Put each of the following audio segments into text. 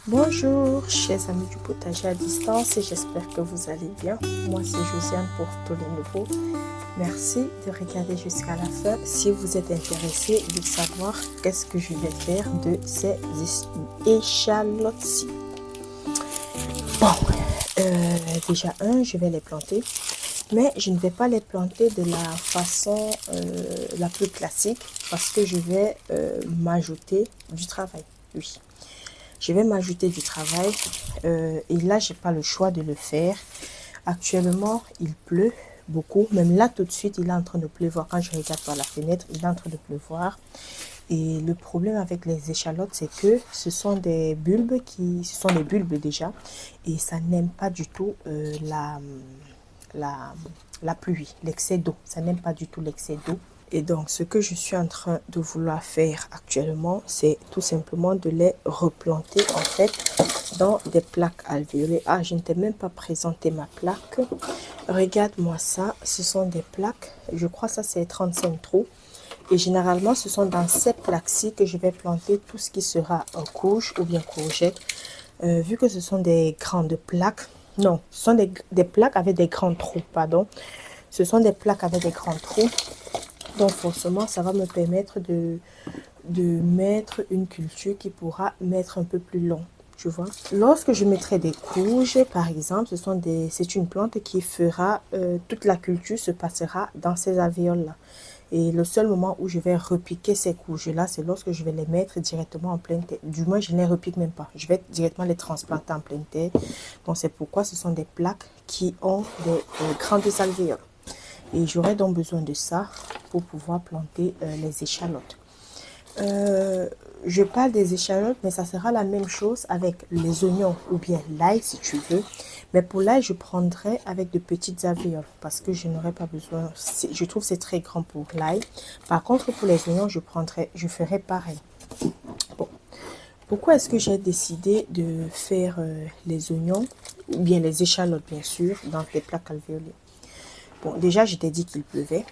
Bonjour, chers amis du potager à distance, et j'espère que vous allez bien. Moi, c'est Josiane pour tous les nouveaux. Merci de regarder jusqu'à la fin si vous êtes intéressé de savoir qu'est-ce que je vais faire de ces échalotes-ci. Bon, déjà je vais les planter, mais je ne vais pas les planter de la façon la plus classique parce que je vais m'ajouter du travail, oui. Je vais m'ajouter du travail et là, j'ai pas le choix de le faire. Actuellement, il pleut beaucoup. Même là, tout de suite, il est en train de pleuvoir. Quand je regarde par la fenêtre, il est en train de pleuvoir. Et le problème avec les échalotes, c'est que ce sont des bulbes déjà. Et ça n'aime pas du tout la pluie, l'excès d'eau. Ça n'aime pas du tout l'excès d'eau. Et donc, ce que je suis en train de vouloir faire actuellement, c'est tout simplement de les replanter en fait dans des plaques alvéolées. Ah, je ne t'ai même pas présenté ma plaque. Regarde-moi ça. Ce sont des plaques. Je crois que ça, c'est 35 trous. Et généralement, ce sont dans ces plaques-ci que je vais planter tout ce qui sera en courge ou bien courgette. Vu que ce sont des grandes plaques. Non, ce sont des plaques avec des grands trous, pardon. Ce sont des plaques avec des grands trous. Donc forcément, ça va me permettre de mettre une culture qui pourra mettre un peu plus long, tu vois. Lorsque je mettrai des courges, par exemple, c'est une plante qui fera, toute la culture se passera dans ces alvéoles-là. Et le seul moment où je vais repiquer ces courges-là, c'est lorsque je vais les mettre directement en pleine terre. Du moins, je ne les repique même pas. Je vais directement les transplanter en pleine terre. Donc, c'est pourquoi ce sont des plaques qui ont des grandes alvéoles. Et j'aurai donc besoin de ça pour pouvoir planter les échalotes. Je parle des échalotes, mais ça sera la même chose avec les oignons ou bien l'ail si tu veux. Mais pour l'ail, je prendrai avec de petites alvéoles parce que je n'aurai pas besoin. Je trouve que c'est très grand pour l'ail. Par contre, pour les oignons, je ferai pareil. Bon. Pourquoi est-ce que j'ai décidé de faire les oignons ou bien les échalotes, bien sûr, dans des plaques alvéolées? Bon, déjà, je t'ai dit qu'il pleuvait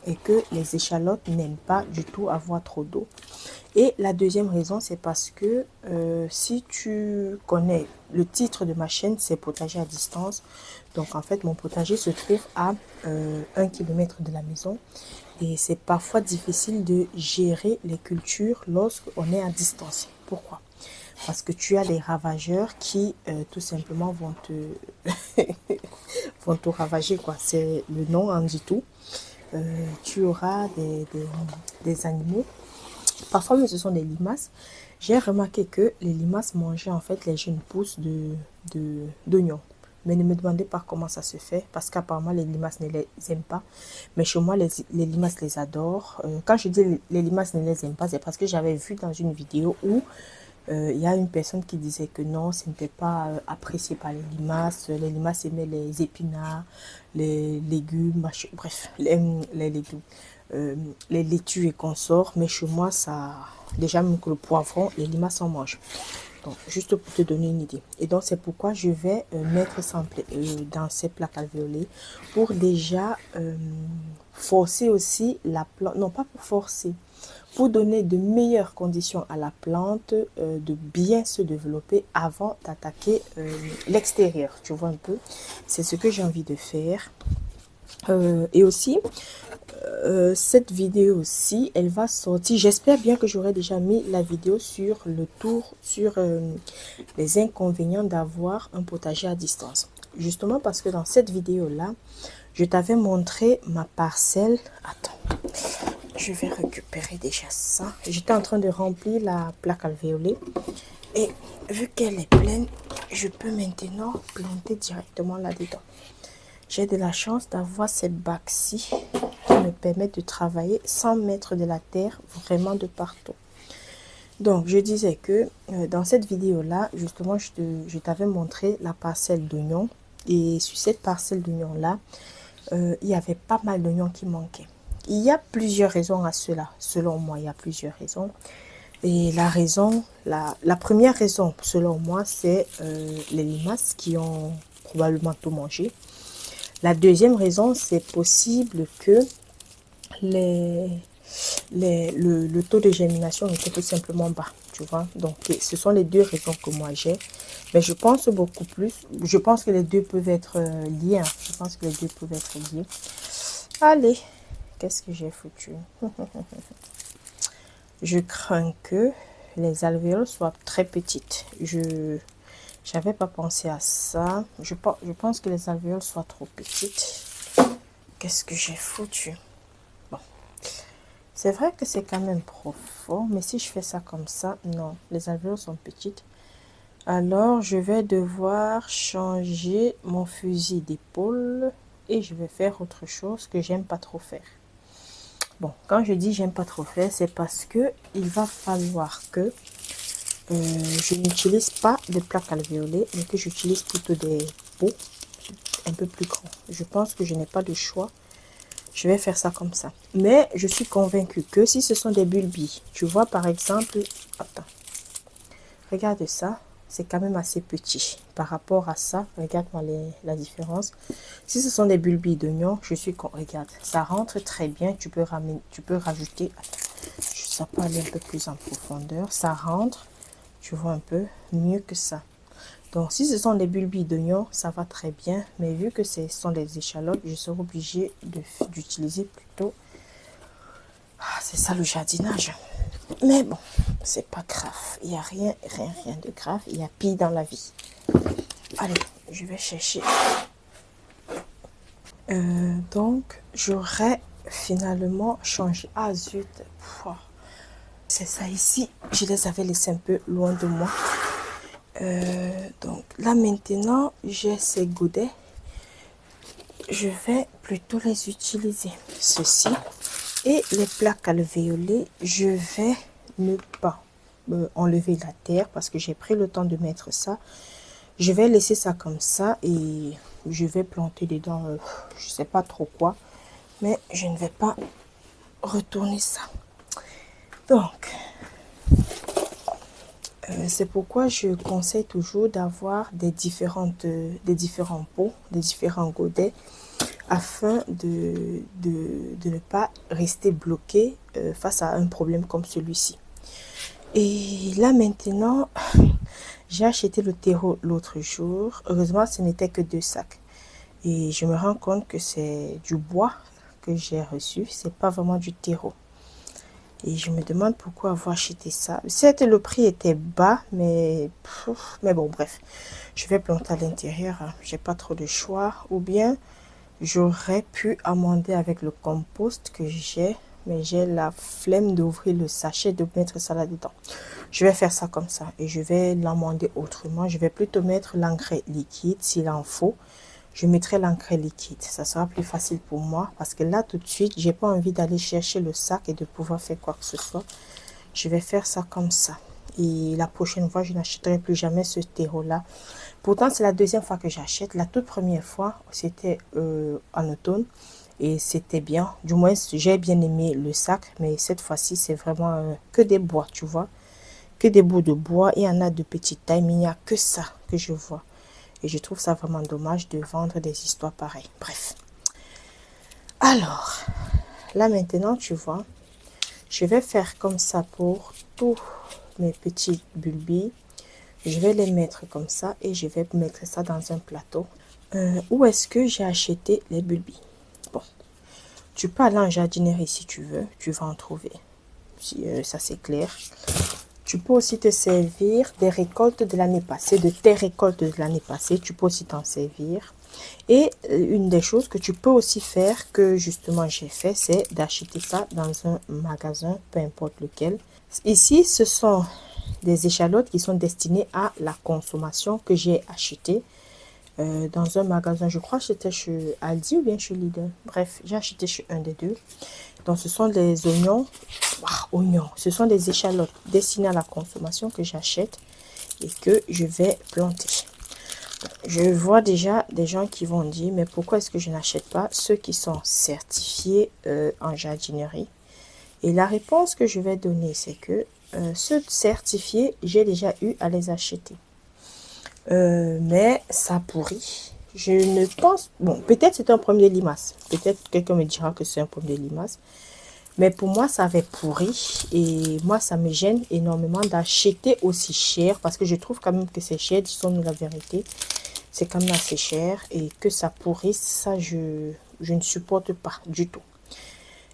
et que les échalotes n'aiment pas du tout avoir trop d'eau. Et la deuxième raison, c'est parce que si tu connais le titre de ma chaîne, c'est potager à distance. Donc, en fait, mon potager se trouve à 1 km de la maison. Et c'est parfois difficile de gérer les cultures lorsqu'on est à distance. Pourquoi? Parce que tu as des ravageurs qui tout simplement vont te ravager, quoi. C'est le nom en dit tout. Tu auras des animaux. Parfois, mais ce sont des limaces. J'ai remarqué que les limaces mangeaient en fait les jeunes pousses d'oignons. Mais ne me demandez pas comment ça se fait, parce qu'apparemment les limaces ne les aiment pas. Mais chez moi, les limaces les adorent. Quand je dis les limaces ne les aiment pas, c'est parce que j'avais vu dans une vidéo où il y a une personne qui disait que non, ce n'était pas apprécié par les limaces. Les limaces aimaient les épinards, les légumes, bref, les légumes, les laitues et consorts. Mais chez moi, ça, déjà même que le poivron, les limaces en mangent. Donc, juste pour te donner une idée. Et donc, c'est pourquoi je vais mettre ça dans ces plaques alvéolées pour déjà forcer aussi la plante. Non, pas pour forcer. Pour donner de meilleures conditions à la plante de bien se développer avant d'attaquer l'extérieur. Tu vois un peu? C'est ce que j'ai envie de faire. Et aussi, cette vidéo aussi, elle va sortir. J'espère bien que j'aurai déjà mis la vidéo sur le tour, sur les inconvénients d'avoir un potager à distance. Justement parce que dans cette vidéo-là, je t'avais montré ma parcelle. Attends, je vais récupérer déjà ça. J'étais en train de remplir la plaque alvéolée. Et vu qu'elle est pleine, je peux maintenant planter directement là-dedans. J'ai de la chance d'avoir cette bague-ci qui me permet de travailler sans mettre de la terre vraiment de partout. Donc, je disais que dans cette vidéo-là, justement, je t'avais montré la parcelle d'oignons. Et sur cette parcelle d'oignons-là, il y avait pas mal d'oignons qui manquaient. Il y a plusieurs raisons à cela. Selon moi, il y a plusieurs raisons. Et la première raison, selon moi, c'est les limaces qui ont probablement tout mangé. La deuxième raison, c'est possible que le taux de germination était tout simplement bas. tu vois. Donc, ce sont les deux raisons que moi j'ai. Mais je pense beaucoup plus. Je pense que les deux peuvent être liés. Hein. Je pense que les deux peuvent être liés. Allez, qu'est-ce que j'ai foutu? Je crains que les alvéoles soient très petites. Je n'avais pas pensé à ça. Je pense que les alvéoles soient trop petites. Qu'est-ce que j'ai foutu? Bon. C'est vrai que c'est quand même profond, mais si je fais ça comme ça, non, les alvéoles sont petites. Alors, je vais devoir changer mon fusil d'épaule et je vais faire autre chose que j'aime pas trop faire. Bon, quand je dis j'aime pas trop faire, c'est parce que il va falloir que je n'utilise pas de plaques alvéolées, mais que j'utilise plutôt des pots un peu plus grands. Je pense que je n'ai pas de choix. Je vais faire ça comme ça. Mais je suis convaincue que si ce sont des bulbis, tu vois par exemple, attends, regarde ça, c'est quand même assez petit par rapport à ça. Regarde-moi la différence. Si ce sont des bulbis d'oignons, je suis con. Regarde, ça rentre très bien. Tu peux rajouter. Ça peut aller un peu plus en profondeur. Ça rentre, tu vois un peu mieux que ça. Donc, si ce sont des bulbis d'oignons, ça va très bien. Mais vu que ce sont des échalotes, je serai obligée d'utiliser plutôt... Ah, c'est ça le jardinage. Mais bon, c'est pas grave. Il n'y a rien de grave. Il y a pire dans la vie. Allez, je vais chercher. Donc, j'aurais finalement changé. Ah zut. C'est ça ici. Je les avais laissés un peu loin de moi. Donc là maintenant, j'ai ces godets. Je vais plutôt les utiliser. Ceci. Et les plaques alvéolées, je vais ne pas enlever la terre parce que j'ai pris le temps de mettre ça. Je vais laisser ça comme ça et je vais planter dedans, je sais pas trop quoi. Mais je ne vais pas retourner ça. Donc, c'est pourquoi je conseille toujours d'avoir des différents pots, des différents godets afin de ne pas rester bloqué face à un problème comme celui-ci. Et là maintenant, j'ai acheté le terreau l'autre jour. Heureusement, ce n'était que 2 sacs. Et je me rends compte que c'est du bois que j'ai reçu. C'est pas vraiment du terreau. Et je me demande pourquoi avoir acheté ça. Certes, le prix était bas, mais bon, bref. Je vais planter à l'intérieur. Hein. J'ai pas trop de choix. Ou bien, j'aurais pu amender avec le compost que j'ai. Mais j'ai la flemme d'ouvrir le sachet, de mettre ça là-dedans. Je vais faire ça comme ça. Et je vais l'amender autrement. Je vais plutôt mettre l'engrais liquide s'il en faut. Je mettrai l'engrais liquide. Ça sera plus facile pour moi. Parce que là, tout de suite, j'ai pas envie d'aller chercher le sac et de pouvoir faire quoi que ce soit. Je vais faire ça comme ça. Et la prochaine fois, je n'achèterai plus jamais ce terreau-là. Pourtant, c'est la deuxième fois que j'achète. La toute première fois, c'était en automne. Et c'était bien. Du moins, j'ai bien aimé le sac. Mais cette fois-ci, c'est vraiment que des bois, tu vois. Que des bouts de bois. Il y en a de petites tailles, mais il n'y a que ça que je vois. Et je trouve ça vraiment dommage de vendre des histoires pareilles. Bref. Alors, là maintenant, tu vois, je vais faire comme ça pour tous mes petits bulbis. Je vais les mettre comme ça et je vais mettre ça dans un plateau. Où est-ce que j'ai acheté les bulbis? Bon, tu peux aller en jardinerie si tu veux. Tu vas en trouver. Si, ça, c'est clair. Tu peux aussi te servir des récoltes de l'année passée, de tes récoltes de l'année passée. Tu peux aussi t'en servir. Et une des choses que tu peux aussi faire, que justement j'ai fait, c'est d'acheter ça dans un magasin, peu importe lequel. Ici, ce sont des échalotes qui sont destinées à la consommation que j'ai acheté dans un magasin. Je crois que c'était chez Aldi ou bien chez Lidl. Bref, j'ai acheté chez un des deux. Donc, ce sont des oignons. Oignons. Ce sont des échalotes destinées à la consommation que j'achète et que je vais planter. Je vois déjà des gens qui vont dire, mais pourquoi est-ce que je n'achète pas ceux qui sont certifiés en jardinerie? Et la réponse que je vais donner, c'est que ceux certifiés, j'ai déjà eu à les acheter. Mais ça pourrit. Je ne pense... Bon, peut-être c'est un pomme de limace. Peut-être quelqu'un me dira que c'est un pomme de limace. Mais pour moi, ça avait pourri. Et moi, ça me gêne énormément d'acheter aussi cher. Parce que je trouve quand même que c'est cher, disons-nous la vérité. C'est quand même assez cher. Et que ça pourrisse, ça, je ne supporte pas du tout.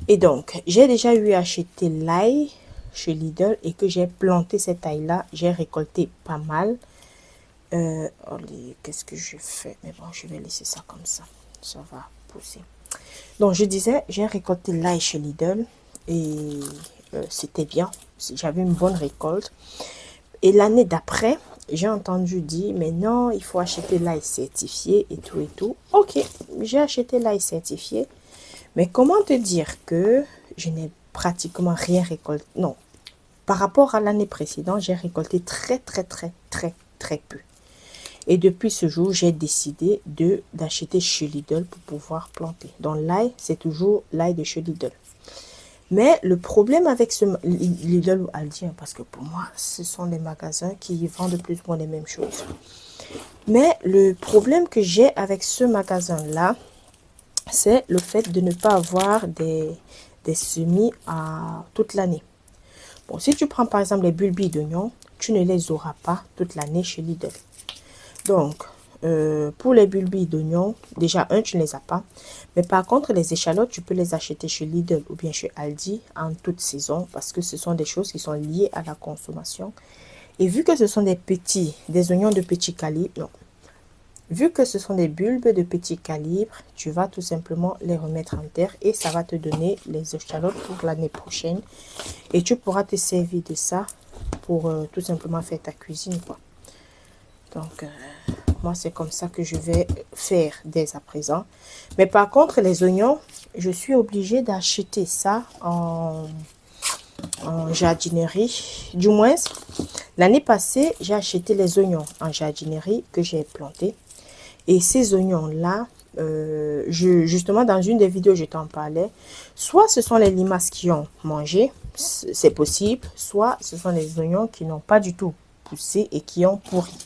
Et donc, j'ai déjà eu acheté l'ail chez Lidl et que j'ai planté cette ail-là. J'ai récolté pas mal. Qu'est-ce que je fais? Mais bon, je vais laisser ça comme ça. Ça va pousser. Donc, je disais, j'ai récolté l'ail chez Lidl et c'était bien. J'avais une bonne récolte. Et l'année d'après, j'ai entendu dire, mais non, il faut acheter l'ail certifié et tout et tout. Ok, j'ai acheté l'ail certifié. Mais comment te dire que je n'ai pratiquement rien récolté? Non, par rapport à l'année précédente, j'ai récolté très peu. Et depuis ce jour, j'ai décidé d'acheter chez Lidl pour pouvoir planter. Donc l'ail, c'est toujours l'ail de chez Lidl. Mais le problème avec ce Lidl ou Aldi, parce que pour moi, ce sont des magasins qui vendent plus ou moins les mêmes choses. Mais le problème que j'ai avec ce magasin-là, c'est le fait de ne pas avoir des semis à toute l'année. Bon, si tu prends par exemple les bulbes d'oignons, tu ne les auras pas toute l'année chez Lidl. Donc, pour les bulbes d'oignons, déjà, tu ne les as pas. Mais par contre, les échalotes, tu peux les acheter chez Lidl ou bien chez Aldi en toute saison parce que ce sont des choses qui sont liées à la consommation. Et vu que ce sont des oignons de petit calibre, non. Vu que ce sont des bulbes de petit calibre, tu vas tout simplement les remettre en terre et ça va te donner les échalotes pour l'année prochaine. Et tu pourras te servir de ça pour tout simplement faire ta cuisine, quoi. Donc, moi, c'est comme ça que je vais faire dès à présent. Mais par contre, les oignons, je suis obligée d'acheter ça en jardinerie. Du moins, l'année passée, j'ai acheté les oignons en jardinerie que j'ai plantés. Et ces oignons-là, justement, dans une des vidéos, je t'en parlais. Soit ce sont les limaces qui ont mangé, c'est possible. Soit ce sont les oignons qui n'ont pas du tout poussé et qui ont pourri.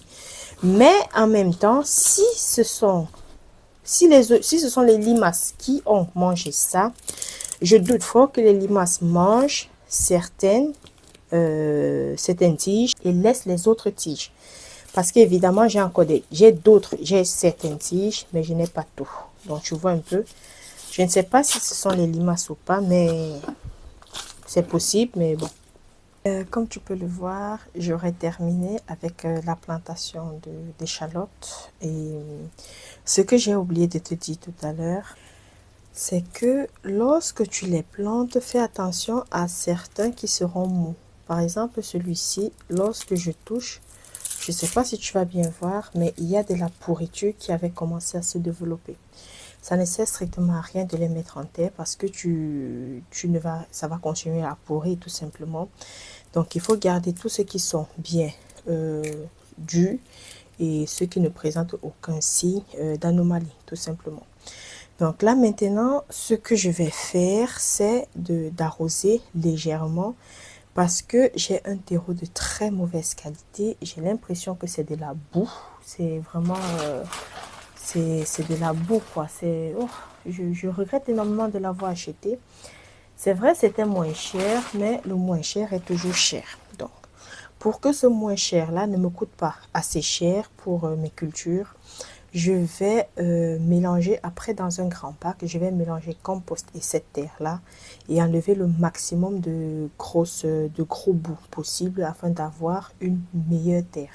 Mais en même temps, si ce sont les limaces qui ont mangé ça, je doute fort que les limaces mangent certaines tiges et laissent les autres tiges. Parce qu'évidemment, j'ai certaines tiges, mais je n'ai pas tout. Donc, tu vois un peu. Je ne sais pas si ce sont les limaces ou pas, mais c'est possible, mais bon. Comme tu peux le voir, j'aurais terminé avec la plantation d'échalotes. Et ce que j'ai oublié de te dire tout à l'heure, c'est que lorsque tu les plantes, fais attention à certains qui seront mous. Par exemple, celui-ci, lorsque je touche, je ne sais pas si tu vas bien voir, mais il y a de la pourriture qui avait commencé à se développer. Ça ne sert strictement à rien de les mettre en terre parce que ça va continuer à pourrir tout simplement. Donc, il faut garder tous ceux qui sont bien durs et ceux qui ne présentent aucun signe d'anomalie, tout simplement. Donc là, maintenant, ce que je vais faire, c'est d'arroser légèrement parce que j'ai un terreau de très mauvaise qualité. J'ai l'impression que c'est de la boue. C'est vraiment... c'est de la boue, quoi. Je regrette énormément de l'avoir acheté. C'est vrai, c'était moins cher, mais le moins cher est toujours cher. Donc, pour que ce moins cher-là ne me coûte pas assez cher pour mes cultures, je vais mélanger après dans un grand bac. Je vais mélanger compost et cette terre-là et enlever le maximum de gros bouts possible afin d'avoir une meilleure terre.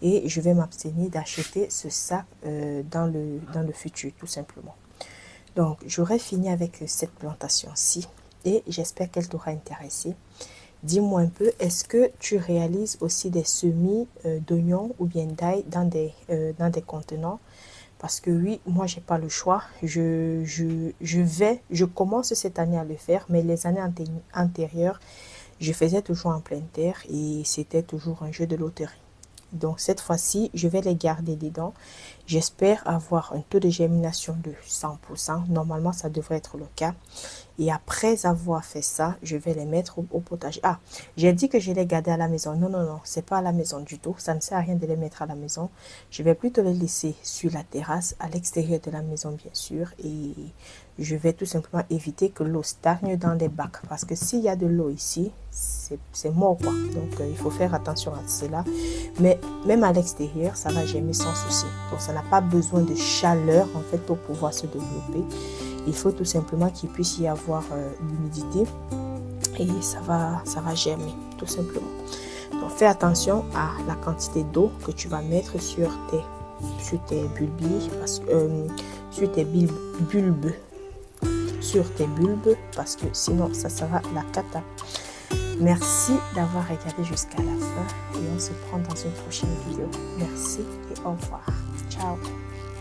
Et je vais m'abstenir d'acheter ce sac dans le futur, tout simplement. Donc, j'aurai fini avec cette plantation-ci. Et j'espère qu'elle t'aura intéressé. Dis-moi un peu, est-ce que tu réalises aussi des semis d'oignons ou bien d'ail dans des contenants? Parce que oui, moi, j'ai pas le choix. Je commence cette année à le faire, mais les années antérieures, je faisais toujours en pleine terre et c'était toujours un jeu de loterie. Donc, cette fois-ci, je vais les garder dedans. J'espère avoir un taux de germination de 100%. Normalement, ça devrait être le cas. Et après avoir fait ça, je vais les mettre au potager. Ah, j'ai dit que je les garder à la maison. Non, non, non, c'est pas à la maison du tout. Ça ne sert à rien de les mettre à la maison. Je vais plutôt les laisser sur la terrasse, à l'extérieur de la maison, bien sûr. Et je vais tout simplement éviter que l'eau stagne dans les bacs. Parce que s'il y a de l'eau ici, c'est mort, quoi. Donc, il faut faire attention à cela. Mais même à l'extérieur, ça va germer sans souci. Donc, ça n'a pas besoin de chaleur, en fait, pour pouvoir se développer. Il faut tout simplement qu'il puisse y avoir l'humidité et ça va germer, tout simplement. Donc, fais attention à la quantité d'eau que tu vas mettre sur tes bulbes, sur tes bulbes, parce que sinon, ça sera la cata. Merci d'avoir regardé jusqu'à la fin et on se prend dans une prochaine vidéo. Merci et au revoir. Ciao.